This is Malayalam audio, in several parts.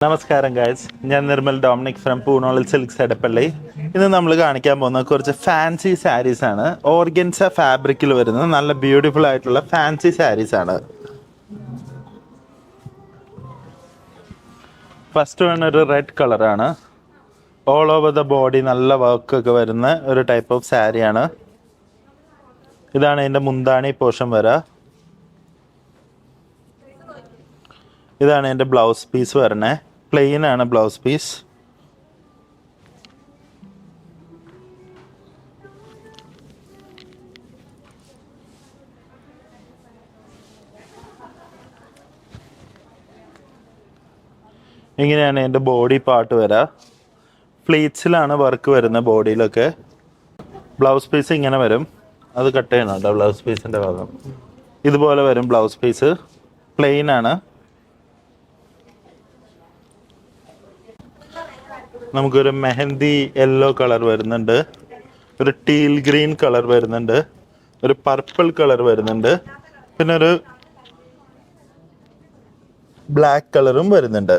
നമസ്കാരം ഗൈസ്, ഞാൻ നിർമ്മൽ ഡൊമിനിക് ഫ്രം പൂണോളിൽ സിൽക്സ് എടപ്പള്ളി. ഇന്ന് നമ്മൾ കാണിക്കാൻ പോകുന്ന കുറച്ച് ഫാൻസി സാരീസ് ആണ്. ഓർഗൻസ ഫാബ്രിക്കിൽ വരുന്ന നല്ല ബ്യൂട്ടിഫുൾ ആയിട്ടുള്ള ഫാൻസി സാരീസ് ആണ്. ഫസ്റ്റ് വൺ ഒരു റെഡ് കളറാണ്. ഓൾ ഓവർ ദ ബോഡി നല്ല വർക്കൊക്കെ വരുന്ന ഒരു ടൈപ്പ് ഓഫ് സാരിയാണ്. ഇതാണ് ഇതിൻ്റെ മുന്താണി പോർഷൻ വരാ. ഇതാണ് എൻ്റെ ബ്ലൗസ് പീസ് വരണേ. പ്ലെയിൻ ആണ് ബ്ലൗസ് പീസ്. ഇങ്ങനെയാണ് എൻ്റെ ബോഡി പാർട്ട് വരാ. ഫ്ലീറ്റ്സിലാണ് വർക്ക് വരുന്നത് ബോഡിയിലൊക്കെ. ബ്ലൗസ് പീസ് ഇങ്ങനെ വരും. അത് കട്ട് ചെയ്യണം കേട്ടോ. ബ്ലൗസ് പീസിൻ്റെ ഭാഗം ഇതുപോലെ വരും. ബ്ലൗസ് പീസ് പ്ലെയിൻ ആണ്. നമുക്കൊരു മെഹന്തി യെല്ലോ കളർ വരുന്നുണ്ട്, ഒരു ടീൽ ഗ്രീൻ കളർ വരുന്നുണ്ട്, ഒരു പർപ്പിൾ കളർ വരുന്നുണ്ട്, പിന്നെ ഒരു ബ്ലാക്ക് കളറും വരുന്നുണ്ട്.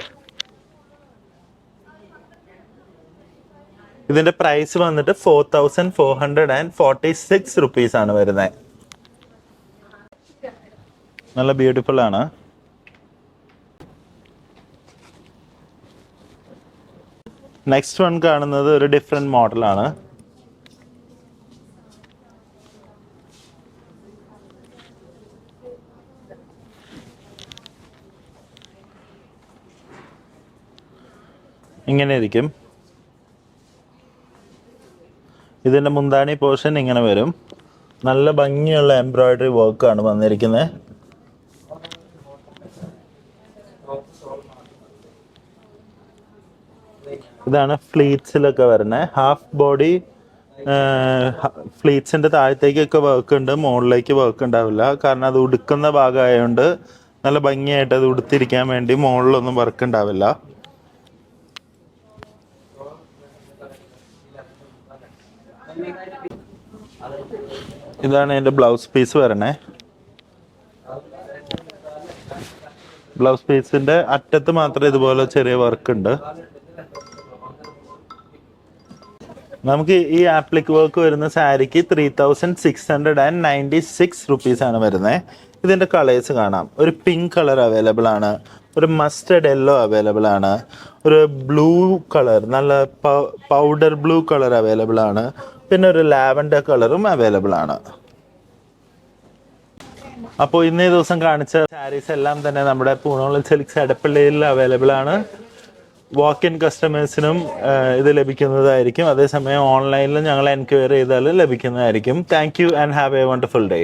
ഇതിന്റെ പ്രൈസ് വന്നിട്ട് 4446 റുപ്പീസ് ആണ് വരുന്നത്. നല്ല ബ്യൂട്ടിഫുൾ ആണ്. നെക്സ്റ്റ് വൺ കാണുന്നത് ഒരു ഡിഫറെൻറ്റ് മോഡലാണ്. ഇങ്ങനെ ഇരിക്കും. ഇതിൻ്റെ മുന്താണി പോർഷൻ ഇങ്ങനെ വരും. നല്ല ഭംഗിയുള്ള എംബ്രോയിഡറി വർക്കാണ് വന്നിരിക്കുന്നത്. ഇതാണ് ഫ്ലീറ്റ്സിലൊക്കെ വരുന്നത്. ഹാഫ് ബോഡി ഫ്ലീറ്റ്സിൻ്റെ താഴത്തേക്കൊക്കെ വർക്ക് ഉണ്ട്, മുകളിലേക്ക് വർക്ക് ഉണ്ടാവില്ല. കാരണം അത് ഉടുക്കുന്ന ഭാഗമായതുകൊണ്ട് നല്ല ഭംഗിയായിട്ട് അത് ഉടുത്തിരിക്കാൻ വേണ്ടി മുകളിലൊന്നും വർക്ക് ഉണ്ടാവില്ല. ഇതാണ് എൻ്റെ ബ്ലൗസ് പീസ് വരണേ. ബ്ലൗസ് പീസിൻ്റെ അറ്റത്ത് മാത്രം ഇതുപോലെ ചെറിയ വർക്ക് ഉണ്ട്. നമുക്ക് ഈ ആപ്ലിക് വർക്ക് വരുന്ന സാരിക്ക് 3696 റുപ്പീസ് ആണ് വരുന്നത്. ഇതിൻ്റെ കളേഴ്സ് കാണാം. ഒരു പിങ്ക് കളർ അവൈലബിൾ ആണ്, ഒരു മസ്റ്റർഡ് യെല്ലോ അവൈലബിൾ ആണ്, ഒരു ബ്ലൂ കളർ നല്ല പൗഡർ ബ്ലൂ കളർ അവൈലബിൾ ആണ്, പിന്നെ ഒരു ലാവൻഡർ കളറും അവൈലബിൾ ആണ്. അപ്പോൾ ഇന്നേ ദിവസം കാണിച്ച സാരീസ് എല്ലാം തന്നെ നമ്മുടെ പൂണോളിൽ സിൽക്സ് എടപ്പള്ളിയിൽ അവൈലബിൾ ആണ്. വാക്ക് ഇൻ കസ്റ്റമേഴ്സിനും ഇത് ലഭിക്കുന്നതായിരിക്കും. അതേസമയം ഓൺലൈനിൽ ഞങ്ങൾ എൻക്വയറി ചെയ്താൽ ലഭിക്കുന്നതായിരിക്കും. Thank you and have A wonderful day.